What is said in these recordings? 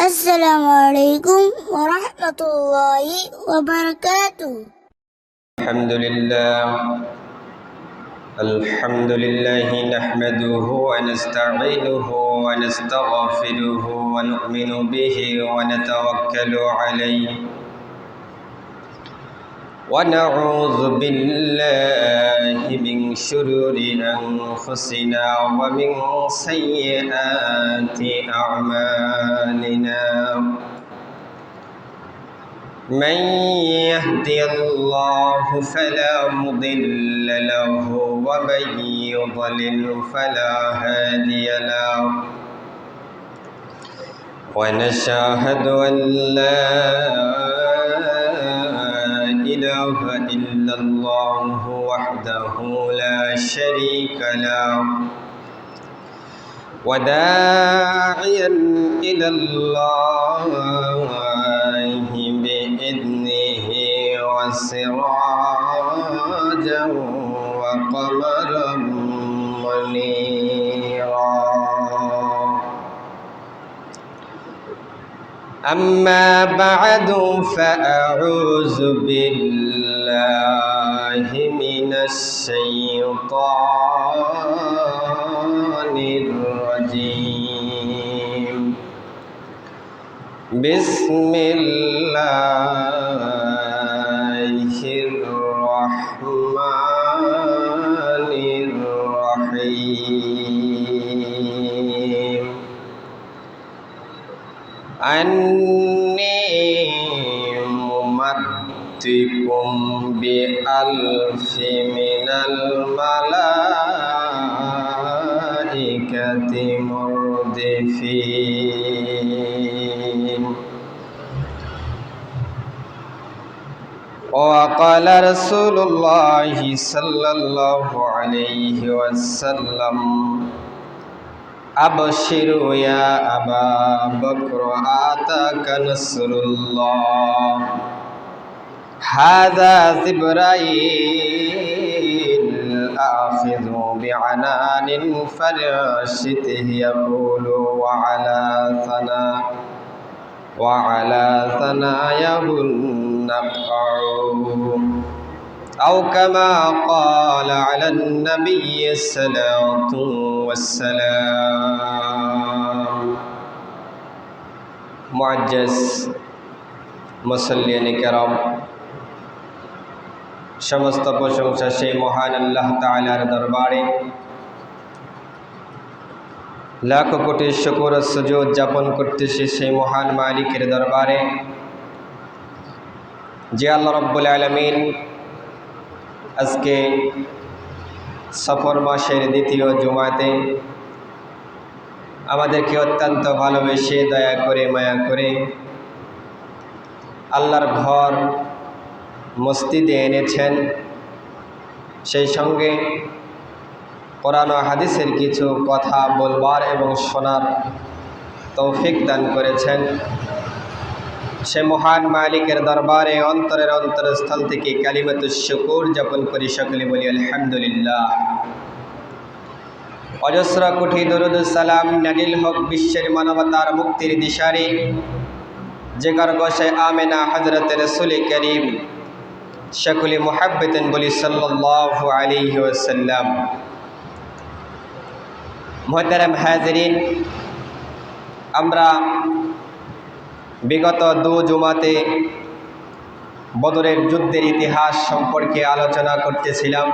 السلام عليكم ورحمة الله وبركاته. الحمد لله نحمده ونستعينه ونستغفره ونؤمن به ونتوكل عليه ونعوذ بالله من شرور أنفسنا ومن سيئات أعمالنا من يهدي الله فلا مضل له ومن يضلل فلا هادي له ونشهد أن لا إله إلا الله وحده لا شريك له وداعيا إلى الله بإذنه وسراجا وقمرا منيرا أما بعد فأعوذ بالله من الشيطان الرجيم بسم الله الرحمن الرحيم أني ممدكم بألف من الملائكة مردفين وقال رسول الله صلى الله عليه وسلم أبشروا يا أبا بكر آتاك نصر الله هذا جبرائيل آخذ بعنان فراشته يقول وعلى ثناياه النقع أو كما قال على النبي الصلاة والسلام معجز মুসল্লিয়ান কিরাম সমস্ত প্রশংসা সেই মহান আল্লাহ তাআলার দরবারে লাখ কোটি শুকর ও সুজুদ যাপন করতেছি সেই মহান মালিকের দরবারে যে আল্লাহ রাব্বুল আলামিন আজকে সফর মাসের দ্বিতীয় জুমাতে আমাদেরকে অত্যন্ত ভালোবেসে দয়া করে মায়া করে আল্লাহর ঘর মসজিদে এনেছেন সেই সঙ্গে কোরআন ও হাদিসের কিছু কথা বলবার এবং শোনার তৌফিক দান করেছেন সে মহান মালিকের দরবারে অন্তরের অন্তরস্থল থেকে কালিমাতুশ শুকর যাপন করি সকলে বলি আলহামদুলিল্লাহ অজস্র কোটি দরুদ সালাম নাজিল হোক বিশ্বের মানবতার মুক্তির দিশারি जिगर गोशे आमिना हजरत रसूल करीम शकुल मुहब्बतन बोली सल्लल्लाहु अलैहि वसल्लम मोहतरम हाजरीन আমরা বিগত দু জুমাতে বদরের যুদ্ধের ইতিহাস সম্পর্কে আলোচনা করতেছিলাম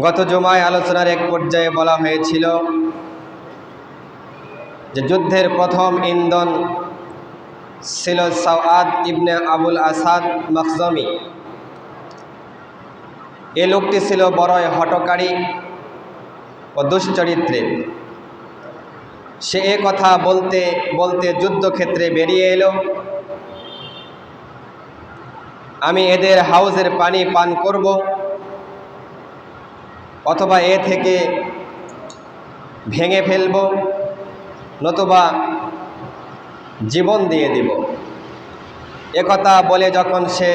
গত জুমায় আলোচনার এক পর্যায়ে বলা হয়েছিল যে যুদ্ধের প্রথম ইন্ধন ছিল সাওয়াদ ইবনে আবুল আসাদ মখজুমি এই লোকটি ছিল বড়ই হঠকারী ও দুশ্চরিত্রের সে এ কথা বলতে বলতে যুদ্ধক্ষেত্রে বেরিয়ে এলো আমি এদের হাউজের পানি পান করব অথবা এ থেকে ভেঙে ফেলব নতুবা জীবন দিয়ে দিব একথা বলে যখন সে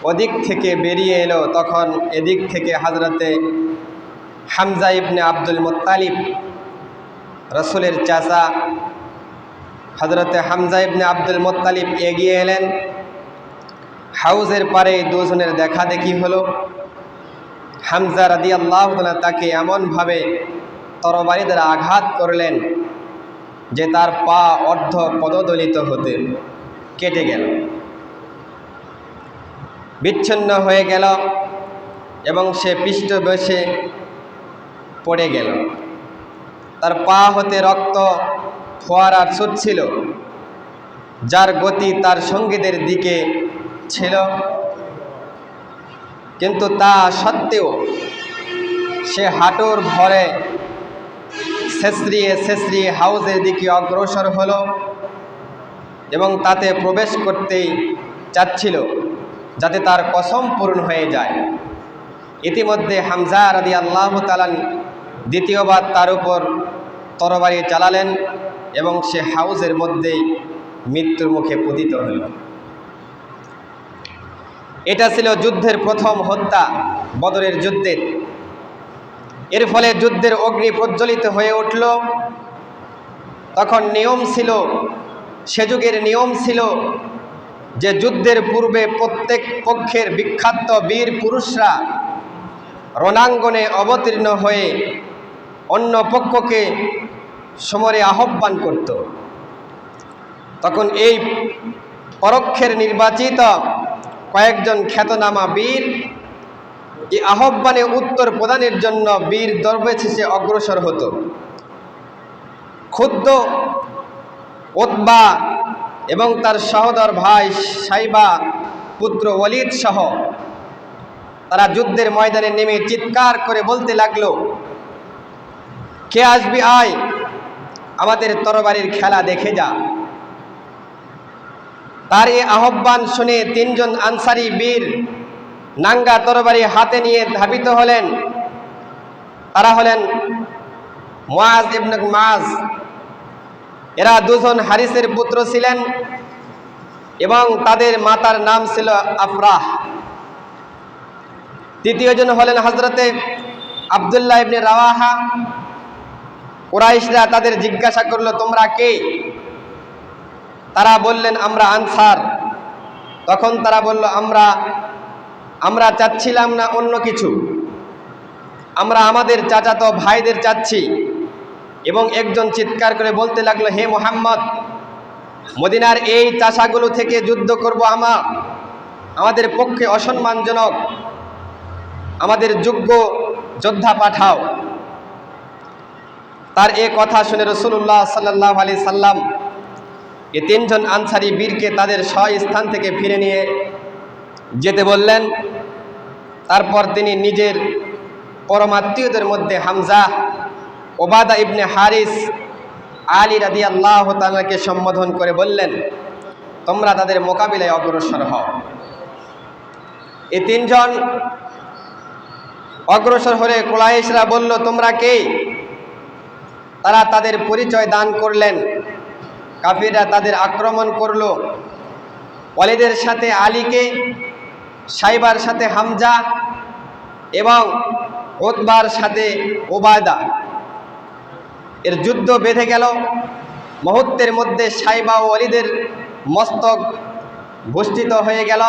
ওদিক থেকে বেরিয়ে এলো তখন এদিক থেকে হযরতে হামজা ইবনে আব্দুল মুত্তালিব রসুলের চাচা হজরতে হামজা ইবনে আব্দুল মুত্তালিব এগিয়ে এলেন। হাউজের পারে দুজনের দেখা দেখি হলো। হামজা রাদিয়াল্লাহু তাআলা তাকে এমনভাবে তরবারি দ্বারা আঘাত করলেন যে তার পা অর্ধ পদদলিত হতে কেটে গেল, বিচ্ছিন্ন হয়ে গেল এবং সে পৃষ্ঠ বসে পড়ে গেল। তার পা হতে রক্ত ফোয়ারা ছুটছিল, যার গতি তার সঙ্গীদের দিকে ছিল, কিন্তু তা সত্ত্বেও সে হাঁটুর ভরে ছেঁচড়িয়ে হাউজের দিকে অগ্রসর হলো এবং তাতে প্রবেশ করতেই চাচ্ছিল যাতে তার কসম পূর্ণ হয়ে যায়। ইতিমধ্যে হামজা রাদিয়াল্লাহু তাআলা দ্বিতীয়বার তার উপর তরবারি চালালেন এবং সে হাউজের মধ্যেই মৃত্যুর মুখে পতিত হল। এটা ছিল যুদ্ধের প্রথম হত্যা, বদরের যুদ্ধের। এর ফলে যুদ্ধের অগ্নি প্রজ্বলিত হয়ে উঠল। তখন নিয়ম ছিল, সে যুগের নিয়ম ছিল যে যুদ্ধের পূর্বে প্রত্যেক পক্ষের বিখ্যাত বীর পুরুষরা রণাঙ্গনে অবতীর্ণ হয়ে অন্য পক্ষকে সমরে আহ্বান করত। তখন এই পরোক্ষের নির্বাচিত কয়েকজন খ্যাতনামা বীর এই আহ্বানে উত্তর প্রদানের জন্য বীর দরবেশে অগ্রসর হতো। ক্ষুব্ধ উতবা এবং তার সহোদর ভাই সাইবা পুত্র ওয়ালিদ সহ তারা যুদ্ধের ময়দানে নেমে চিৎকার করে বলতে লাগলো, কে আসবি আয়, আমাদের তরবারির খেলা দেখে যা। তার এই আহ্বান শুনে তিনজন আনসারি বীর নাঙ্গা তরবারি হাতে নিয়ে ধাবিত হলেন। তারা হলেন মুআজ ইবনে মুআজ, এরা দুজন হারিসের পুত্র ছিলেন এবং তাদের মাতার নাম ছিল আফরাহ। তৃতীয়জন হলেন হযরতে আব্দুল্লাহ ইবনে রাওয়াহা। কুরাইশরা তাদের জিজ্ঞাসা করলো, তোমরা কে? তারা বললেন, আমরা আনসার। তখন তারা বলল, আমরা চাচ্ছিলাম না অন্য কিছু, আমরা আমাদের চাচাতো ভাইদের চাচ্ছি। এবং একজন চিৎকার করে বলতে লাগলো, হে মুহাম্মদ, মদিনার এই চাষাগুলো থেকে যুদ্ধ করব আমাদের পক্ষে অসম্মানজনক, আমাদের যোগ্য যোদ্ধা পাঠাও। তার এ কথা শুনে রাসূলুল্লাহ সাল্লাল্লাহু আলাইহি সাল্লাম এই তিনজন আনসারী বীরকে তাদের স্বস্থান থেকে ফিরে নিয়ে যেতে বললেন। তারপর তিনি নিজের পরমাত্মীয়দের মধ্যে হামজা, ওবাদা ইবনে হারিস, আলী রাদিয়াল্লাহু তাআলাকে সম্বোধন করে বললেন, তোমরা তাদের মোকাবিলায় অগ্রসর হও। এই তিনজন অগ্রসর হলে কুরাইশরা বলল, তোমরা কে? তারা তাদের পরিচয় দান করলেন। কাফিররা তাদের আক্রমণ করল। ওয়ালিদের সাথে আলীকে, সাইবার সাথে হামজা এবং উতবার সাথে ওবায়দা। এর যুদ্ধ বেঁধে গেল। মুহূর্তের মধ্যে সাইবা ও ওয়ালিদের মস্তক ভূষিত হয়ে গেল,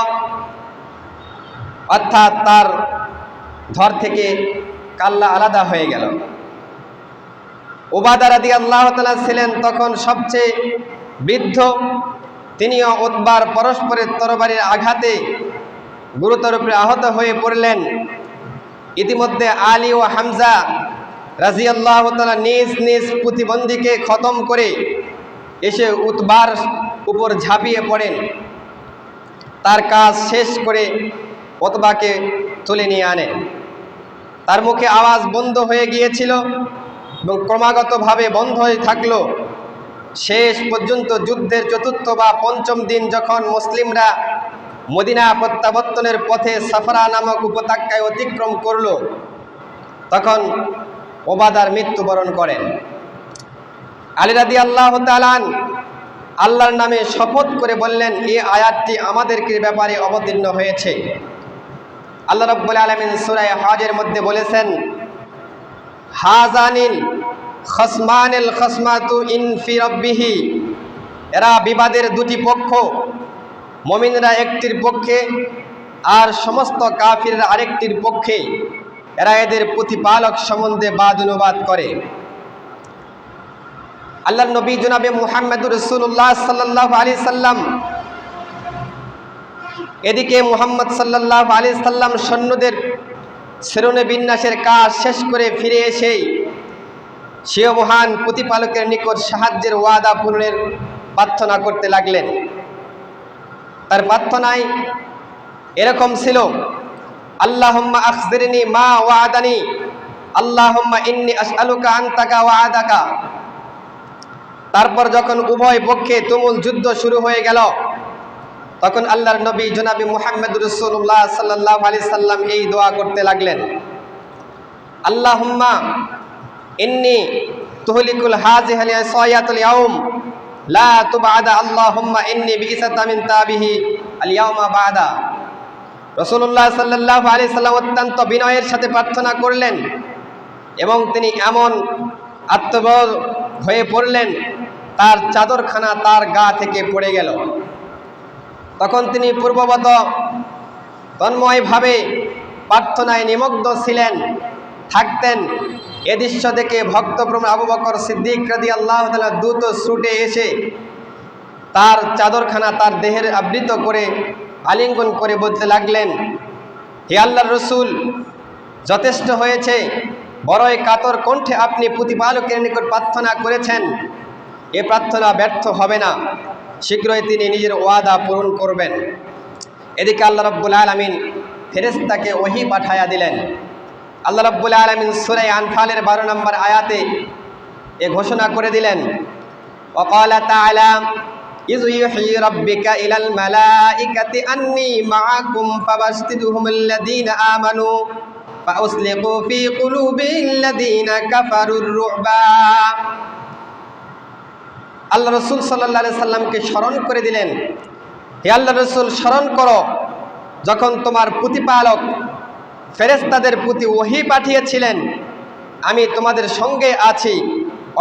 অর্থাৎ তার ধর থেকে কাল্লা আলাদা হয়ে গেল। ওবাদা রাদিয়াল্লাহু তাআলা ছিলেন তখন সবচেয়ে বৃদ্ধ। তিনিও উতবার পরস্পরের তরবারির আঘাতে গুরুতর রূপে আহত হয়ে পড়লেন। ইতিমধ্যে আলী ও হামজা রাদিয়াল্লাহু তাআলা নিজ নিজ প্রতিবন্ধীকে খতম করে এসে উতবার উপর ঝাঁপিয়ে পড়েন। তার কাজ শেষ করে উতবাকে তুলে নিয়ে আনেন। তার মুখে আওয়াজ বন্ধ হয়ে গিয়েছিল এবং ক্রমাগতভাবে বন্ধ হয়ে থাকলো। শেষ পর্যন্ত যুদ্ধের চতুর্থ বা পঞ্চম দিন যখন মুসলিমরা মদিনা প্রত্যাবর্তনের পথে সাফরা নামক উপত্যকায় অতিক্রম করল, তখন ওবাদার মৃত্যুবরণ করেন। আলী রাদিয়াল্লাহু তাআলা আল্লাহর নামে শপথ করে বললেন, এই আয়াতটি আমাদেরকে ব্যাপারে অবতীর্ণ হয়েছে। আল্লাহ রাব্বুল আলামিন সূরা হজের মধ্যে বলেছেন, হাজানিল খসমানিল খসমাতু ইন ফি রাব্বিহি, এরা বিবাদের দুটি পক্ষ, মুমিনরা একটির পক্ষে আর সমস্ত কাফিররা আরেকটির পক্ষে। এরা এদের প্রতিপালক সম্বন্ধে বাদ অনুবাদ করে। আল্লাহর নবী জনাবে মুহাম্মদুর রাসূলুল্লাহ সাল্লাল্লাহু আলাইহি সাল্লাম, এদিকে মুহাম্মদ সাল্লাল্লাহু আলাইহি সাল্লাম সৈন্যদের শ্রেণী বিন্যাসের কাজ শেষ করে ফিরে এসে সেও মহান প্রতিপালকের নিকট সাহায্যের ওয়াদা পূরণের প্রার্থনা করতে লাগলেন। তার প্রার্থনায় এরকম ছিল, আল্লাহুম্মা আখবিরনি মা ওয়াদানি, আল্লাহুম্মা ইন্নী আসআলুকা আনতাকা ওয়াদাকা। তারপর যখন উভয় পক্ষে তুমুল যুদ্ধ শুরু হয়ে গেল, তখন আল্লাহর নবী জনাবি মুহাম্মদুর রাসূলুল্লাহ সাল্লাল্লাহু আলাইহি সাল্লাম এই দোয়া করতে লাগলেন, আল্লাহুম্মা ইন্নী তুহলিকুল হাযিহিল সায়াতুল ইয়াউম লা তুবআদা, আল্লাহুম্মা ইন্নী বিইসাতা মিন তাবিহি আল ইয়াউমা বাদা। রাসূলুল্লাহ সাল্লাল্লাহু আলাইহি সাল্লাম অত্যন্ত বিনয়ের সাথে প্রার্থনা করলেন এবং তিনি এমন আত্মবল হয়ে পড়লেন, তার চাদরখানা তার গা থেকে পড়ে গেল। তখন তিনি পূর্ববৎ তন্ময়ভাবে প্রার্থনায় নিমগ্ন ছিলেন থাকতেন। এ দৃশ্য দেখে ভক্তপ্রমুখ আবু বকর সিদ্দিক রাদিয়াল্লাহু তাআলা দ্রুত ছুটে এসে তার চাদরখানা তার দেহের আবৃত করে আলিঙ্গন করে বলতে লাগলেন, হে আল্লাহর রসুল, যথেষ্ট হয়েছে। বড়ই কাতর কণ্ঠে আপনি প্রতিপালকের নিকট প্রার্থনা করেছেন, এ প্রার্থনা ব্যর্থ হবে না, শীঘ্রই তিনি নিজের ওয়াদা পূরণ করবেন। এদিকে আল্লাহ রাব্বুল আলামিন ফেরেশতাকে ওহী পাঠায়া দিলেন। আল্লাহ রাব্বুল আলামিন সূরা আনফালের 12 নম্বর আয়াতে এ ঘোষণা করে দিলেন, ওয়াকালা তাআলা ইয ইউহী রাব্বিকা ইলাল মালাইকাতি আন্নী মাআকুম ফাবাশশিরহুমুল্লাযীনা আমানু ফাউসলিকু ফী কুলুবিল্লাযীনা কাফারুর রু'বা। আল্লাহ রসুল সাল্লাল্লাহু আলাইহি সাল্লামকে স্মরণ করে দিলেন, হে আল্লাহ রসুল, স্মরণ করো যখন তোমার প্রতিপালক ফেরেশতাদের প্রতি ওহী পাঠিয়েছিলেন, আমি তোমাদের সঙ্গে আছি,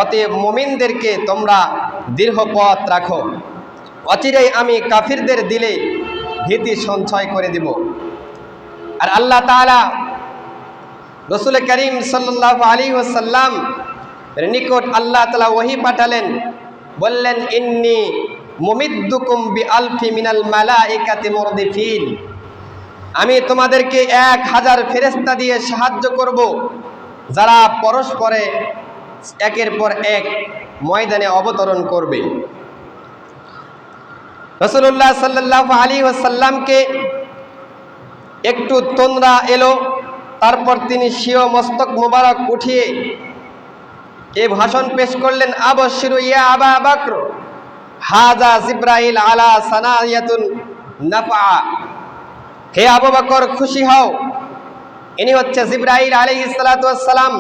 অতএব মুমিনদেরকে তোমরা দীর্ঘ পথ রাখো, অচিরেই আমি কাফিরদের দিলে ভীতি সঞ্চয় করে দিব। আর আল্লাহ তাআলা রসুল করিম সাল্লাল্লাহু আলাইহি ওয়াসাল্লাম নিকট আল্লাহ তাআলা ওহী পাঠালেন, বললেন, ইন্নী মুমিদ্দুকুম বিআলফি মিনাল মালাইকাতি মুরদিফিন, আমি তোমাদেরকে 1000 ফেরেশতা দিয়ে সাহায্য করব, যারা পরস্পরে একের পর এক ময়দানে অবতরণ করবে। রাসূলুল্লাহ সাল্লাল্লাহু আলাইহি ওয়াসাল্লামকে একটু তন্দ্রা এলো, তারপর তিনি স্বীয় মস্তক মোবারক উঠিয়ে এ ভাষণ পেশ করলেন, আবশিরু ইয়া আবা বকর, হাযা জিবরাইল আলা সানায়াতুন নাফা। হে আবু বকর, খুশি হও, ইনি হচ্ছে জিবরাইল আলাইহিস সালাতু ওয়াস সালাম,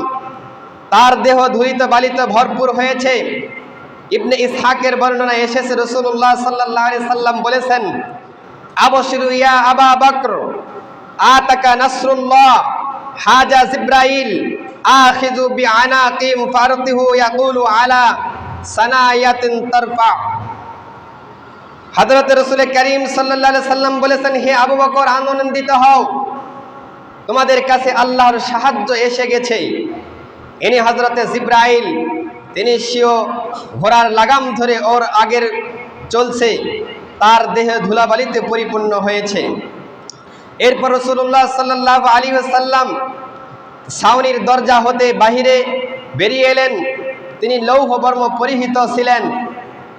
তার দেহ ধুলিত বালিতে ভরপুর হয়েছে। ইবনে ইসহাকের বর্ণনায় এসেছে, রাসূলুল্লাহ সাল্লাল্লাহু আলাইহি সাল্লাম বলেছেন, আবশিরু ইয়া আবা বকর, আতাকা নাসরুল্লাহ, হাজা জিবরাইল আখিযু বিআনাকিম ফারতিহু ইয়াকুলু আলা সানায়াতিন তারফা। হযরত রাসূল করিম সাল্লাল্লাহু আলাইহি সাল্লাম বলেছেন, হে আবু বকর, আনন্দিত হও, তোমাদের কাছে আল্লাহর সাহায্য এসে গেছে। ইনি হযরতে জিবরাইল, তিনি স্বীয় ঘোড়ার লাগাম ধরে ওর আগের চলছে, তার দেহে ধুলাবালিতে পরিপূর্ণ হয়েছে। এরপর রাসূলুল্লাহ সাল্লাল্লাহু আলাইহি ওয়াসাল্লাম ছাউনির দরজা হতে বাহিরে বেরিয়ে এলেন। তিনি লৌহ বর্ম পরিহিত ছিলেন।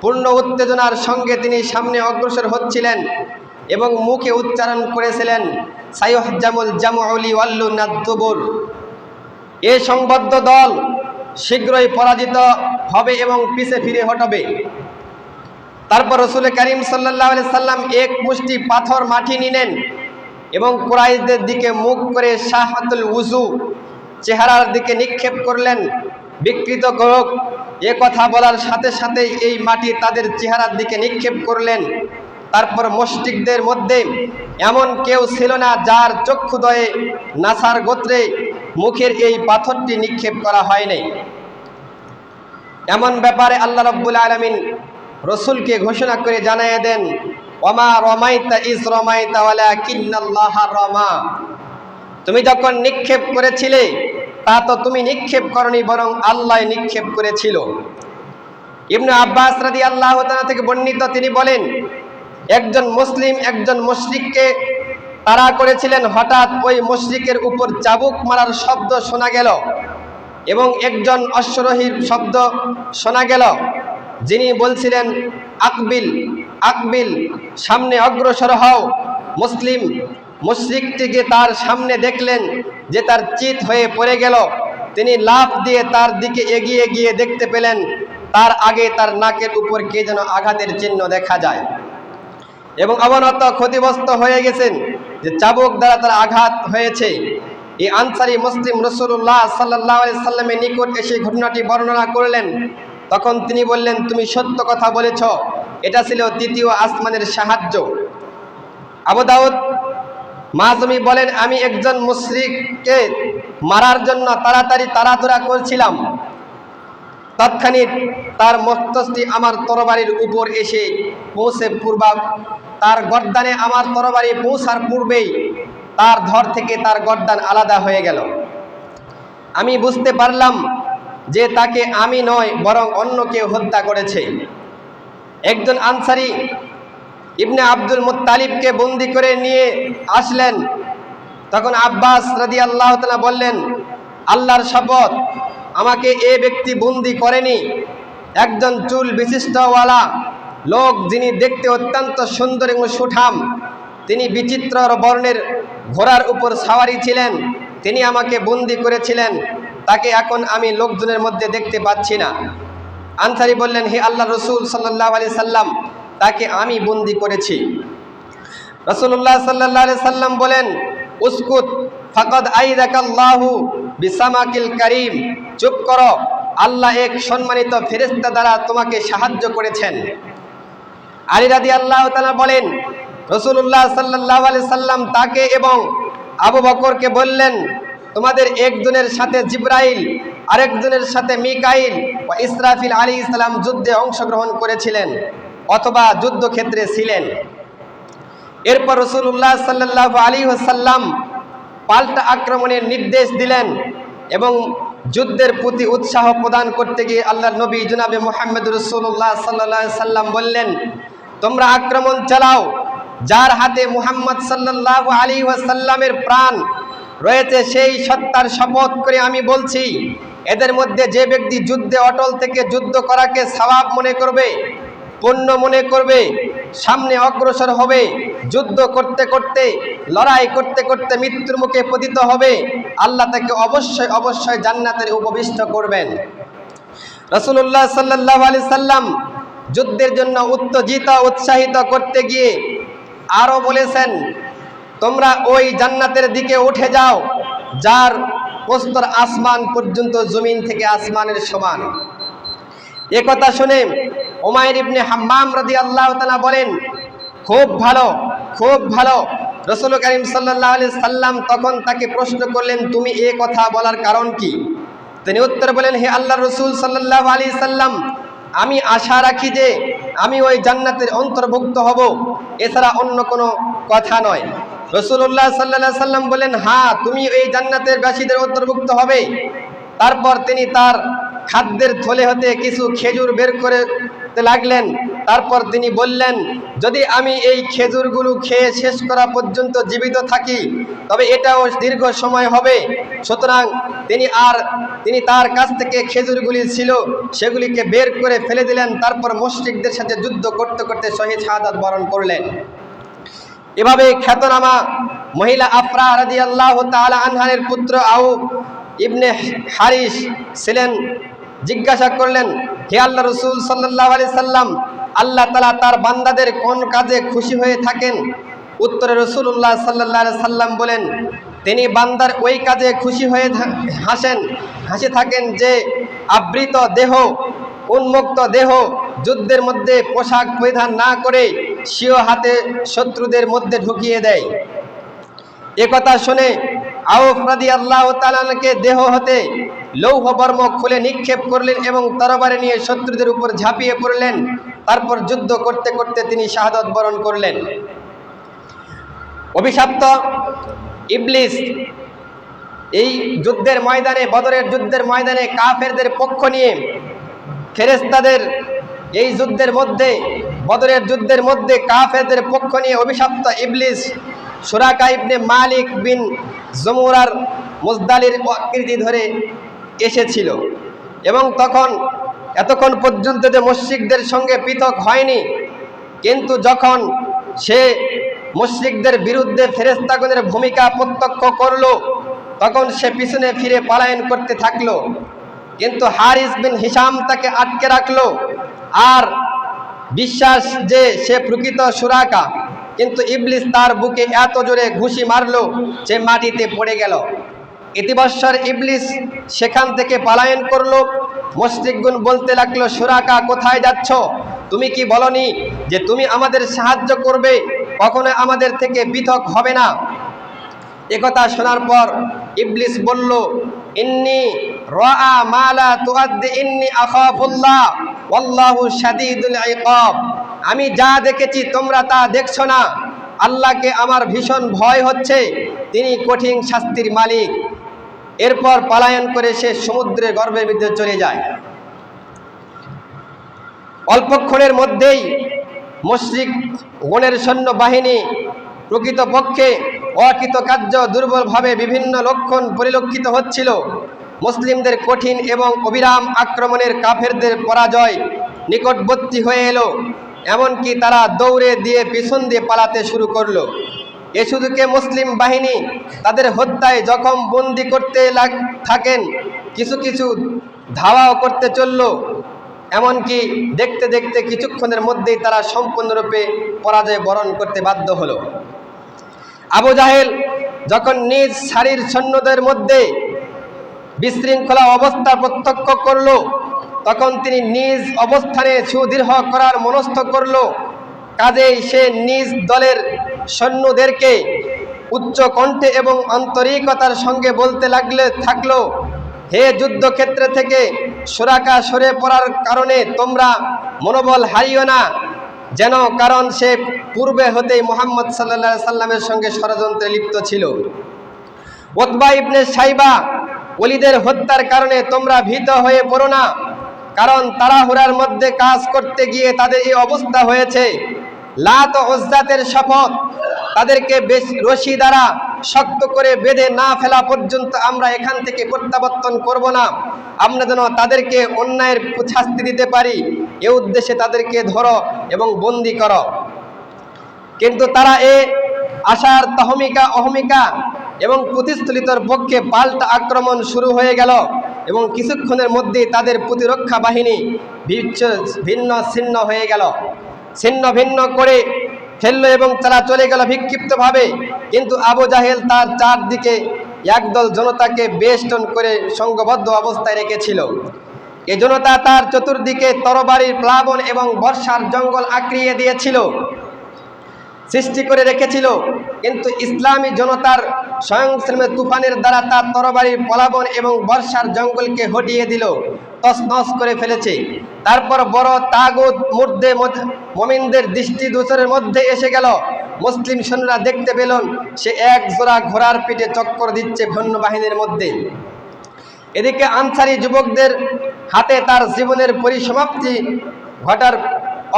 পূর্ণ উত্তেজনার সঙ্গে তিনি সামনে অগ্রসর হচ্ছিলেন এবং মুখে উচ্চারণ করেছিলেন, সাইয়ুহজামুল জামউ লিওয়াল্লু নাদ-দুবুর, এ সংবদ্ধ দল শীঘ্রই পরাজিত হবে এবং পিছে ফিরে হটবে। তারপর রাসূল করিম সাল্লাল্লাহু আলাইহি সাল্লাম এক মুষ্টি পাথর মাটি নিলেন এবং কুরাইশদের দিকে মুখ করে শাহাতুল উযু, চেহারার দিকে নিক্ষেপ করলেন, বিকৃত করুক। এ কথা বলার সাথে সাথে এই মাটি তাদের চেহারার দিকে নিক্ষেপ করলেন। তারপর মুশরিকদের মধ্যে এমন কেউ ছিল না যার চক্ষুদয়ে নাসার গোত্রে মুখের এই পাথরটি নিক্ষেপ করা হয়নি। এমন ব্যাপারে আল্লাহ রাব্বুল আলামিন রসুলকে ঘোষণা করে জানিয়ে দেন, ওমা রমাইতা ইজ রমাইতা ওয়ালাকিন্নাল্লাহা রমা। তুমি যখন নিক্ষেপ করেছিলে তা তো তুমি নিক্ষেপ করনি, বরং আল্লাহ নিক্ষেপ করেছিল। ইবনে আব্বাস রাদিয়াল্লাহু তাআলা থেকে বর্ণিত, তিনি বলেন, একজন মুসলিম একজন মুশরিককে তাড়া করেছিলেন। হঠাৎ ওই মুশরিকের উপর চাবুক মারার শব্দ শোনা গেল এবং একজন অশ্বারোহীর শব্দ শোনা গেল, যিনি বলছিলেন, আকবিল আকবিল, সামনে অগ্রসর হও। মুসলিম মুশরিকটিকে তার সামনে দেখলেন যে তার চিত হয়ে পড়ে গেল। তিনি লাফ দিয়ে তার দিকে এগিয়ে গিয়ে দেখতে পেলেন তার আগে তার নাকের উপর কে যেন আঘাতের চিহ্ন দেখা যায় এবং অবনত ক্ষতিগ্রস্ত হয়ে গেছেন, যে চাবুক দ্বারা তার আঘাত হয়েছে। এই আনসারি মুসলিম রাসূলুল্লাহ সাল্লাল্লাহু আলাইহি সাল্লামের নিকট এসে ঘটনাটি বর্ণনা করলেন। তখন তিনি বললেন, তুমি সত্য কথা বলেছ, এটা ছিল তৃতীয় আসমানের সাহায্য। আবু দাউদ মাজুমি বলেন, আমি একজন মুশরিককে মারার জন্য তাড়াহুড়া করছিলাম। তৎক্ষণিৎ তার মস্তকটি আমার তরবারির উপর এসে পৌঁছে তার গর্দানে আমার তরবারি পৌঁছার পূর্বেই তার ধর থেকে তার গর্দান আলাদা হয়ে গেল। আমি বুঝতে পারলাম যে তাকে আমি নয় বরং অন্য কেউ হত্যা করেছে। একজন আনসারী ইবনে আব্দুল মুত্তালিবকে বন্দি করে নিয়ে আসলেন। তখন আব্বাস রাদিয়াল্লাহু তাআলা বললেন, আল্লাহর শপথ, আমাকে এ ব্যক্তি বন্দি করেনি। একজন চুল বিশিষ্টওয়ালা লোক, যিনি দেখতে অত্যন্ত সুন্দর এবং সুঠাম, তিনি বিচিত্র বর্ণের ঘোড়ার উপর সাওয়ারি ছিলেন, তিনি আমাকে বন্দি করেছিলেন। তাকে এখন আমি লোকজনের মধ্যে দেখতে পাচ্ছি না। আনসারী বললেন, হে আল্লাহ রসুল সাল্লাল্লাহু আলাইহি সাল্লাম, তাকে আমি বন্দি করেছি। রাসূলুল্লাহ সাল্লাল্লাহু আলাইহি সাল্লাম বলেন, উসকুত ফাকাদ আইদাকাল্লাহু বিসামাকিল কারীম, চুপ করো, আল্লাহ এক সম্মানিত ফেরেশতা দ্বারা তোমাকে সাহায্য করেছেন। আলী রাদিয়াল্লাহু তাআলা বলেন, রাসূলুল্লাহ সাল্লাল্লাহু আলাইহি সাল্লাম তাকে এবং আবু বকরকে বললেন, তোমাদের একজনের সাথে জিবরাইল, আরেকজনের সাথে মিকাইল ও ইসরাফিল আলাইহিস সালাম যুদ্ধে অংশগ্রহণ করেছিলেন অথবা যুদ্ধক্ষেত্রে ছিলেন। এরপর রাসূলুল্লাহ সাল্লাল্লাহু আলাইহি ওয়াসাল্লাম পাল্টা আক্রমণের নির্দেশ দিলেন এবং যুদ্ধের প্রতি উৎসাহ প্রদান করতে গিয়ে আল্লাহর নবী জনাবে মুহাম্মদ রাসূলুল্লাহ সাল্লাল্লাহু আলাইহি সাল্লাম বললেন, তোমরা আক্রমণ চালাও, যার হাতে মুহাম্মদ সাল্লাল্লাহু আলাইহি ওয়াসাল্লামের প্রাণ রয়েছে সেই সত্তার শপথ করে আমি বলছি, এদের মধ্যে যে ব্যক্তি যুদ্ধে অটল থেকে যুদ্ধ করাকে সওয়াব মনে করবে, পুণ্য মনে করবে, সামনে অগ্রসর হবে, যুদ্ধ করতে করতে লড়াই করতে করতে মৃত্যুর মুখে পতিত হবে, আল্লাহ তাকে অবশ্যই অবশ্যই জান্নাতের উপবিষ্ট করবেন। রাসূলুল্লাহ সাল্লাল্লাহু আলাইহি সাল্লাম যুদ্ধের জন্য উৎসাহিত করতে গিয়ে আরও বলেছেন, তোমরা ওই জান্নাতের দিকে উঠে যাও যার প্রস্তর আসমান পর্যন্ত, জমিন থেকে আসমানের সমান। এ কথা শুনে উমাইর ইবনে হাম্মাম রাদিয়াল্লাহু তাআলা বলেন, খুব ভালো, খুব ভালো। রাসূল কারীম সাল্লাল্লাহু আলাইহি সাল্লাম তখন তাকে প্রশ্ন করলেন, তুমি এ কথা বলার কারণ কি? তিনি উত্তর বলেন, হে আল্লাহর রাসূল সাল্লাল্লাহু আলাইহি সাল্লাম, আমি আশা রাখি যে আমি ওই জান্নাতের অন্তর্ভুক্ত হব, এছাড়া অন্য কোনো কথা নয়। রাসূলুল্লাহ সাল্লাল্লাহু আলাইহি সাল্লাম বলেন, হ্যাঁ, তুমি এই জান্নাতের বাসীদের অন্তর্ভুক্ত হবে। তারপর তিনি তার খাদ্যের থলে হতে কিছু খেজুর বের করতে লাগলেন। তারপর তিনি বললেন, যদি আমি এই খেজুরগুলো খেয়ে শেষ করা পর্যন্ত জীবিত থাকি তবে এটাও দীর্ঘ সময় হবে। সুতরাং তিনি তার কাছ থেকে খেজুরগুলি ছিল সেগুলিকে বের করে ফেলে দিলেন। তারপর মুশরিকদের সাথে যুদ্ধ করতে করতে শহীদ শাহাদাত বরণ করলেন। এভাবে খ্যাতনামা মহিলা আফরা রাদিয়াল্লাহু তাআলা আনহার পুত্র আউফ ইবনে হারিস ছিলেন। জিজ্ঞাসা করলেন, হে আল্লাহ রাসূল সাল্লাল্লাহু আলাইহি সাল্লাম, আল্লাহ তাআলা তার বান্দাদের কোন কাজে খুশি হয়ে থাকেন? উত্তরে রাসূলুল্লাহ সাল্লাল্লাহু আলাইহি সাল্লাম বলেন, তিনি বান্দার ওই কাজে খুশি হয়ে হাসে থাকেন যে আবৃত দেহ, উন্মুক্ত দেহ, যুদ্ধের মধ্যে পোশাক পরিধান না করে স্বীয় হাতে শত্রুদের মধ্যে ঢুকিয়ে দেয়। একথা শুনে আউফ রাদিয়াল্লাহু তাআলাকে দেহ হতে লৌহ বর্ম খুলে নিক্ষেপ করলেন এবং তরবারি নিয়ে শত্রুদের উপর ঝাঁপিয়ে পড়লেন। তারপর যুদ্ধ করতে করতে তিনি শাহাদাত বরণ করলেন। অভিশপ্ত ইবলিস এই যুদ্ধের ময়দানে, বদরের যুদ্ধের ময়দানে কাফেরদের পক্ষ নিয়ে ফেরেশতাদের এই যুদ্ধের মধ্যে, বদরের যুদ্ধের মধ্যে কাফেরদের পক্ষ নিয়ে অভিশপ্ত ইবলিস সুরাকা ইবনে মালিক বিন জমুরার মুজদালির আকৃতি ধরে এসেছিল এবং এতক্ষণ পর্যন্ত যে মুশরিকদের সঙ্গে পৃথক হয়নি, কিন্তু যখন সে মুশরিকদের বিরুদ্ধে ফেরেশতাগণের ভূমিকা প্রত্যক্ষ করলো তখন সে পিছনে ফিরে পলায়ন করতে থাকলো। কিন্তু হারিস বিন হিশাম তাকে আটকে রাখলো আর বিশ্বাস যে সে প্রকৃত সুরাকা, কিন্তু ইবলিস তার বুকে এত জোরে ঘুষি মারলো যে মাটিতে পড়ে গেল। ইতিবৎসর ইবলিস সেখান থেকে পলায়ন করলো। মুশরিকগণ বলতে লাগলো, সুরাকা কোথায় যাচ্ছ? তুমি কি বলনি যে তুমি আমাদের সাহায্য করবে, কখনো আমাদের থেকে পৃথক হবে না? একথা শোনার পর ইবলিস বলল, ইন্নী রাআ মা লা তুআদ্দি ইন্নী আখাফুল্লাহ ওয়াল্লাহু শাদীদুল ইকাব। আমি যা দেখেছি তোমরা তা দেখছো না। আল্লাহকে আমার ভীষণ ভয় হচ্ছে, তিনি কঠিন শাস্তির মালিক। এরপর পলায়ন করে সে সমুদ্রের গর্ভের ভিতরে চলে যায়। অল্পক্ষণের মধ্যেই মুশরিক গণের সৈন্যবাহিনী প্রকৃতপক্ষে অকৃতকার্য, দুর্বলভাবে বিভিন্ন লক্ষণ পরিলক্ষিত হচ্ছিল। মুসলিমদের কঠিন এবং অবিরাম আক্রমণের কাফেরদের পরাজয় নিকটবর্তী হয়ে এলো। এমনকি তারা দৌড়ে দিয়ে পিছন দিয়ে পালাতে শুরু করলো। এ সুযোগে মুসলিম বাহিনী তাদের হত্যায় জখম বন্দি করতে থাকেন, কিছু কিছু ধাওয়াও করতে চলল। এমনকি দেখতে দেখতে কিছুক্ষণের মধ্যেই তারা সম্পূর্ণরূপে পরাজয় বরণ করতে বাধ্য হলো। আবু জাহেল যখন নিজ সারির সৈন্যদের মধ্যে বিশৃঙ্খলা অবস্থা প্রত্যক্ষ করল, তখন তিনি নিজ অবস্থানে সুদৃঢ় করার মনস্থ করল। কাজেই সে নিজ দলের সৈন্যদেরকে উচ্চ কণ্ঠে এবং আন্তরিকতার সঙ্গে বলতে থাকলো, হে যুদ্ধক্ষেত্রে থেকে সুরাকা সরে পড়ার কারণে তোমরা মনোবল হারিও না যেন, কারণ সে পূর্বে হতেই মুহাম্মদ সাল্লাল্লাহু আলাইহি সাল্লামের সঙ্গে ষড়যন্ত্রে লিপ্ত ছিল। উতবা ইবনে শাইবা ওলীদের হত্যার কারণে তোমরা ভীত হয়ে পড়ো না, কারণ তাড়াহুড়ার মধ্যে কাজ করতে গিয়ে তাদের এই অবস্থা হয়েছে। লাত ও উজ্জাতের শপথ, তাদেরকে রশি দ্বারা শক্ত করে বেঁধে না ফেলা পর্যন্ত আমরা এখান থেকে প্রত্যাবর্তন করব না। আমরা যেন তাদেরকে অন্যায়ের শাস্তি দিতে পারি, এ উদ্দেশ্যে তাদেরকে ধরো এবং বন্দি করো। কিন্তু তারা আশার অহমিকা এবং প্রতিস্থলিতর পক্ষে পাল্টা আক্রমণ শুরু হয়ে গেল এবং কিছুক্ষণের মধ্যেই তাদের প্রতিরক্ষা বাহিনী ভিন্ন ছিন্ন হয়ে গেল, ছিন্ন ভিন্ন করে ফেললো এবং তারা চলে গেল বিক্ষিপ্তভাবে। কিন্তু আবু জাহেল তার চারদিকে একদল জনতাকে বেষ্টন করে সংঘবদ্ধ অবস্থায় রেখেছিল। এই জনতা তার চতুর্দিকে তরবারির প্লাবন এবং বর্ষার জঙ্গল আঁকড়িয়ে দিয়েছিল, সৃষ্টি করে রেখেছিল। কিন্তু ইসলামী জনতার স্বয়ংক্রিয় তুফানের দ্বারা তার তরবারির প্লাবন এবং বর্ষার জঙ্গলকে হটিয়ে দিল, তছনছ করে ফেলেছে। তারপর বড় তাগুত মুর্দে মুমিনদের দৃষ্টি গোচরের মধ্যে এসে গেল। মুসলিম সৈন্যরা দেখতে পেলেন সে এক জোড়া ঘোড়ার পিঠে চক্কর দিচ্ছে সৈন্য বাহিনীর মধ্যে। এদিকে আনসারী যুবকদের হাতে তার জীবনের পরিসমাপ্তি ঘটার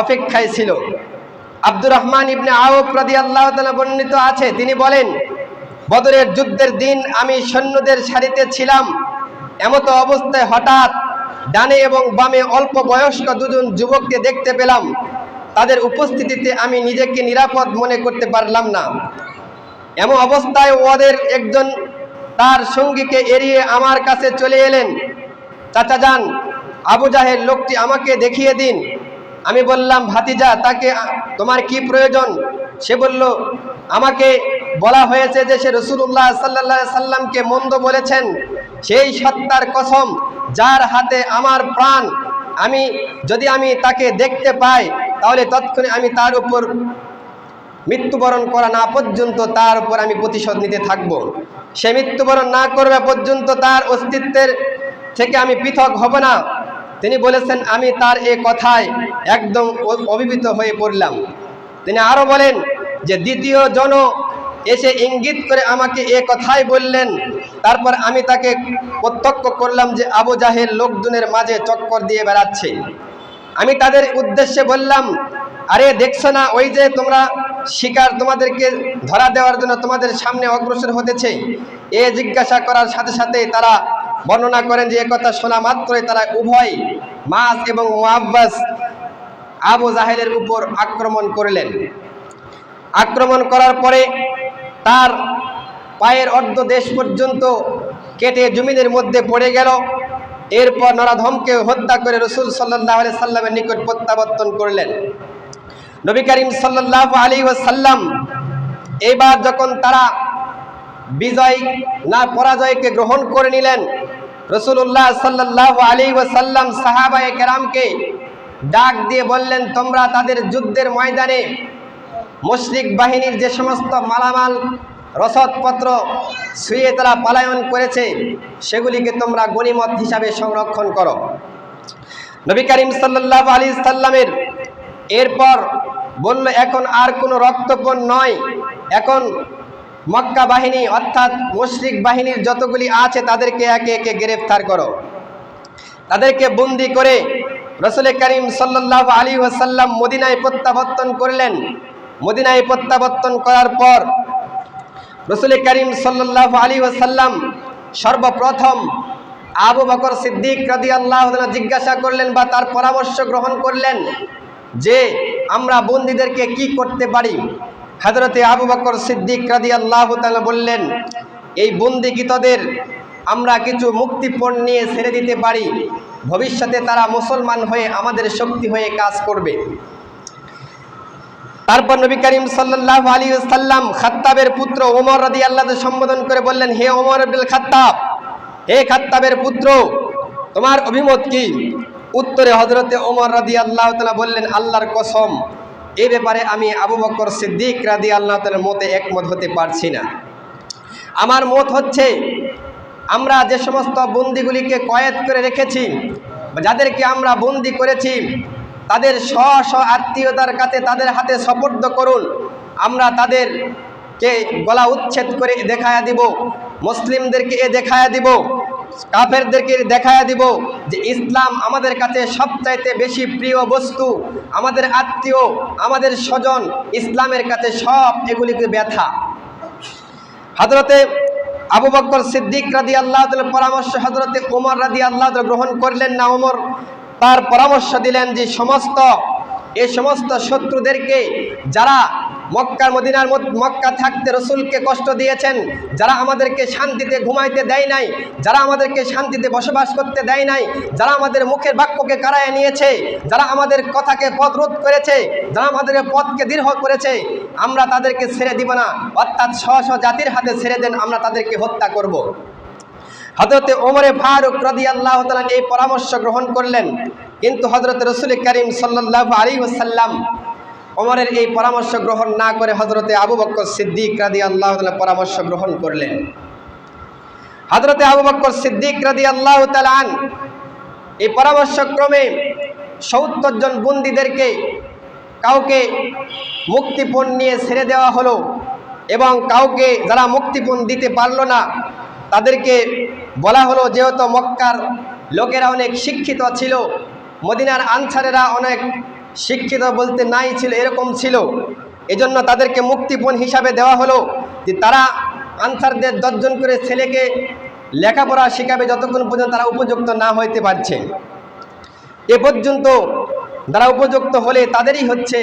অপেক্ষায় ছিল। আব্দুর রহমান ইবনে আউফ রাদিয়াল্লাহু তাআলা বর্ণিত আছে, তিনি বলেন, বদরের যুদ্ধের দিন আমি সৈন্যদের সারিতে ছিলাম। এমত অবস্থায় হঠাৎ ডানে এবং বামে অল্প বয়স্ক দুজন যুবককে দেখতে পেলাম। তাদের উপস্থিতিতে আমি নিজেকে নিরাপদ মনে করতে পারলাম না। এমন অবস্থায় ওদের একজন তার সঙ্গীকে এড়িয়ে আমার কাছে চলে এলেন। চাচা যান, আবু জাহেল লোকটি আমাকে দেখিয়ে দিন। আমি বললাম, ভাতিজা, তাকে তোমার কি প্রয়োজন? সে বলল, আমাকে বলা হয়েছে যে সে রাসূলুল্লাহ সাল্লাল্লাহু আলাইহি সাল্লামকে মন্দ বলেছেন। সেই সত্তার কসম যার হাতে আমার প্রাণ, যদি আমি তাকে দেখতে পাই তাহলে তৎক্ষণে আমি তার উপর মৃত্যুবরণ করা না পর্যন্ত তার উপর আমি প্রতিশোধ নিতে থাকব। সে মৃত্যুবরণ না করবে পর্যন্ত তার অস্তিত্বের থেকে আমি পৃথক হব না। তিনি বলেছেন, আমি তার এ কথায় একদম অভিভূত হয়ে পড়লাম। তিনি আরও বলেন যে দ্বিতীয় জন এসে ইঙ্গিত করে আমাকে এ কথাই বললেন। তারপর আমি তাকে প্রত্যক্ষ করলাম যে আবু জাহেল লোকজনের মাঝে চক্কর দিয়ে বেড়াচ্ছে। আমি তাদের উদ্দেশ্যে বললাম, আরে দেখছো না, ওই যে তোমরা শিকার তোমাদেরকে ধরা দেওয়ার জন্য তোমাদের সামনে অগ্রসর হতেছে। এ জিজ্ঞাসা করার সাথে সাথে তারা বর্ণনা করেন যে একথা শোনা মাত্রই তারা উভয় মাস এবং মুআব্বাস আবু জাহেলের উপর আক্রমণ করলেন। আক্রমণ করার পরে তার পায়ের অর্ধ দেশ পর্যন্ত কেটে জমিনের মধ্যে পড়ে গেল। এরপর নরাধমকে হত্যা করে রাসূল সাল্লাল্লাহু আলাইহি সাল্লামের নিকট প্রত্যাবর্তন করলেন। নবী করিম সাল্লাল্লাহু আলাইহি ওয়াসাল্লাম এবার যখন তারা বিজয় না পরাজয়কে গ্রহণ করে নিলেন, রাসূলুল্লাহ সাল্লাল্লাহু আলাইহি ওয়াসাল্লাম সাহাবায়ে কেরামকে ডাক দিয়ে বললেন, তোমরা তাদের যুদ্ধের ময়দানে মুশরিক বাহিনীর যে সমস্ত মালামাল রসদপত্র ছুঁয়ে তারা পলায়ন করেছে সেগুলিকে তোমরা গনিমত হিসাবে সংরক্ষণ করো। নবী করিম সাল্লাল্লাহু আলাইহি সাল্লামের এরপর বলল, এখন আর কোনো রক্তপণ নয়, এখন মক্কা বাহিনী অর্থাৎ মুশরিক বাহিনীর যতগুলি আছে তাদেরকে একে একে গ্রেফতার করো। তাদেরকে বন্দি করে রাসূল করিম সাল্লাল্লাহু আলাইহি ওয়াসাল্লাম মদিনায় প্রত্যাবর্তন করলেন। মদিনায় প্রত্যাবর্তন করার পর রাসূল করিম সাল্লাল্লাহু আলাইহি ওয়াসাল্লাম সর্বপ্রথম আবু বকর সিদ্দিক রাদিয়াল্লাহু তাআলা জিজ্ঞাসা করলেন বা তার পরামর্শ গ্রহণ করলেন যে আমরা বন্দীদেরকে কি করতে পারি। হযরতে আবু বকর সিদ্দিক রাদিয়াল্লাহু তাআলা বললেন, এই বন্দীকৃতদের আমরা কিছু মুক্তিপণ নিয়ে ছেড়ে দিতে পারি, ভবিষ্যতে তারা মুসলমান হয়ে আমাদের শক্তি হয়ে কাজ করবে। তারপর নবী করিম সাল্লাল্লাহু আলাইহি ওয়াসাল্লাম খাত্তাবের পুত্র ওমর রাদিয়াল্লাহু সম্বোধন করে বললেন, হে ওমর ইবনে খাত্তাব, হে খাত্তাবের পুত্র, তোমার অভিমত কি? উত্তরে হযরতে ওমর রাদিয়াল্লাহু তাআলা বললেন, আল্লাহর কসম, এই ব্যাপারে আমি আবু বকর সিদ্দিক রাদিয়াল্লাহু তাআলার মতে একমত হতে পারছি না। আমার মত হচ্ছে, আমরা যে সমস্ত বন্দীগুলিকে কয়েদ করে রেখেছি, যাদেরকে আমরা বন্দী করেছি, তাদের স্ব আত্মীয়তার কাছে তাদের হাতে সোপর্দ করুন। আমরা তাদেরকে গলা উচ্ছেদ করে দেখায়া দিব, মুসলিমদেরকে দেখায়া দিব, কাফেরদেরকে দেখায়া দিব যে ইসলাম আমাদের কাছে সবচাইতে বেশি প্রিয় বস্তু, আমাদের আত্মীয়, আমাদের স্বজন, ইসলামের কাছে সব এগুলিকে ব্যথা। হযরতে আবু বকর সিদ্দিক রাদিয়াল্লাহু তাআলার পরামর্শ হযরতে ওমর রাদিয়াল্লাহু তাআলা গ্রহণ করলেন না। ওমর তার পরামর্শ দিলেন যে এই সমস্ত শত্রুদেরকে, যারা মক্কা থাকতে রসুলকে কষ্ট দিয়েছেন, যারা আমাদেরকে শান্তিতে ঘুমাইতে দেয় নাই, যারা আমাদেরকে শান্তিতে বসবাস করতে দেয় নাই, যারা আমাদের মুখের বাক্যকে কাড়ায় নিয়েছে, যারা আমাদের কথাকে পথরোধ করেছে, যারা আমাদের পথকে দীর্ঘ করেছে, আমরা তাদেরকে ছেড়ে দিব না, অর্থাৎ স্ব জাতির হাতে ছেড়ে দেন, আমরা তাদেরকে হত্যা করব। হযরতে ওমরে ফারুক রাদিয়াল্লাহু তাআলা এই পরামর্শ গ্রহণ করলেন, কিন্তু হযরত রাসূল করিম সাল্লাল্লাহু আলাইহি ওয়াসাল্লাম ওমরের এই পরামর্শ গ্রহণ না করে হযরতে আবু বকর সিদ্দিক রাদিয়াল্লাহু তাআলা পরামর্শ গ্রহণ করলেন। হযরতে আবু বকর সিদ্দিক রাদিয়াল্লাহু তাআলা এই পরামর্শক্রমে ৭০ জন বন্দীদেরকে কাউকে মুক্তিপণ নিয়ে ছেড়ে দেওয়া হলো, এবং কাউকে যারা মুক্তিপণ দিতে পারল না তাদেরকে বলা হলো, যেহেতু মক্কার লোকেরা অনেক শিক্ষিত ছিল, মদিনার আনসারেরা অনেক শিক্ষিত বলতে নাই ছিল, এরকম ছিল, এজন্য তাদেরকে মুক্তিপণ হিসাবে দেওয়া হলো যে তারা আনসারদের 10 জন করে ছেলেকে লেখাপড়া শেখাবে যতক্ষণ পর্যন্ত তারা উপযুক্ত না হইতে পারছে। এ পর্যন্ত যারা উপযুক্ত হলে তাদেরই হচ্ছে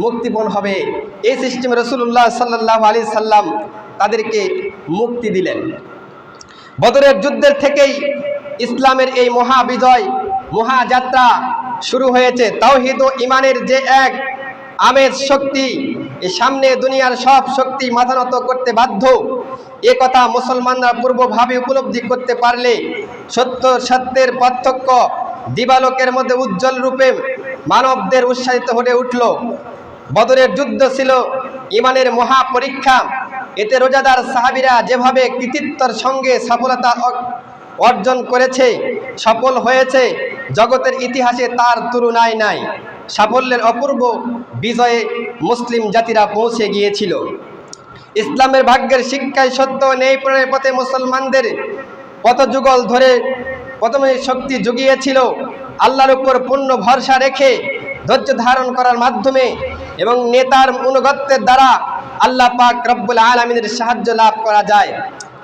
মুক্তিপণ হবে। এই সিস্টেমে রাসূলুল্লাহ সাল্লাল্লাহু আলাইহি সাল্লাম তাদেরকে মুক্তি দিলেন। বদরের যুদ্ধের থেকেই ইসলামের এই মহাবিজয়, মহাযাত্রা শুরু হয়েছে। তাওহীদ ও ঈমানের যে এক আমেজ শক্তি, এই সামনে দুনিয়ার সব শক্তি মাথা নত করতে বাধ্য, এ কথা মুসলমানরা পূর্বভাবে উপলব্ধি করতে পারলে সত্যের পার্থক্য দিবালোকের মধ্যে উজ্জ্বল রূপে মানবদের উৎসাহিত হয়ে উঠল। বদরের যুদ্ধ ছিল ইমানের মহা পরীক্ষা। এতে রোজাদার সাহাবীরা যেভাবে কৃতিত্বের সঙ্গে সফলতা অর্জন করেছে, সফল হয়েছে, জগতের ইতিহাসে তার তুলনায় নাই। সাফল্যের অপূর্ব বিজয়ে মুসলিম জাতিরা পৌঁছে গিয়েছিল। ইসলামের ভাগ্যের শিক্ষায় সত্য নেই প্রেরণের পথে মুসলমানদের কত যুগল ধরে প্রথমে শক্তি জুগিয়েছিল। আল্লাহর উপর পূর্ণ ভরসা রেখে ধৈর্য ধারণ করার মাধ্যমে এবং নেতার অনুগত্যের দ্বারা আল্লাহ পাক রব্বুল আলামিনের সাহায্য লাভ করা যায়,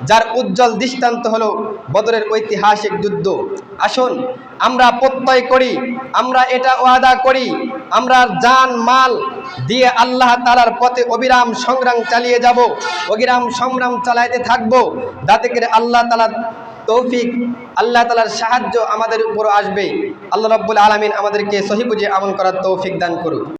যার উজ্জ্বল দৃষ্টান্ত হলো বদরের ঐতিহাসিক যুদ্ধ। আসুন আমরা প্রত্যয় করি, আমরা এটা ওয়াদা করি, আমরা জান মাল দিয়ে আল্লাহ তাআলার পথে অবিরাম সংগ্রাম চালিয়ে যাব, অবিরাম সংগ্রাম চালাইতে থাকবো, যাতে করে আল্লাহ তাআলার তৌফিক, আল্লাহ তাআলার সাহায্য আমাদের উপর আসবে। আল্লাহ রাব্বুল আলামিন আমাদেরকে সহি বুঝে আমল করার তৌফিক দান করুন।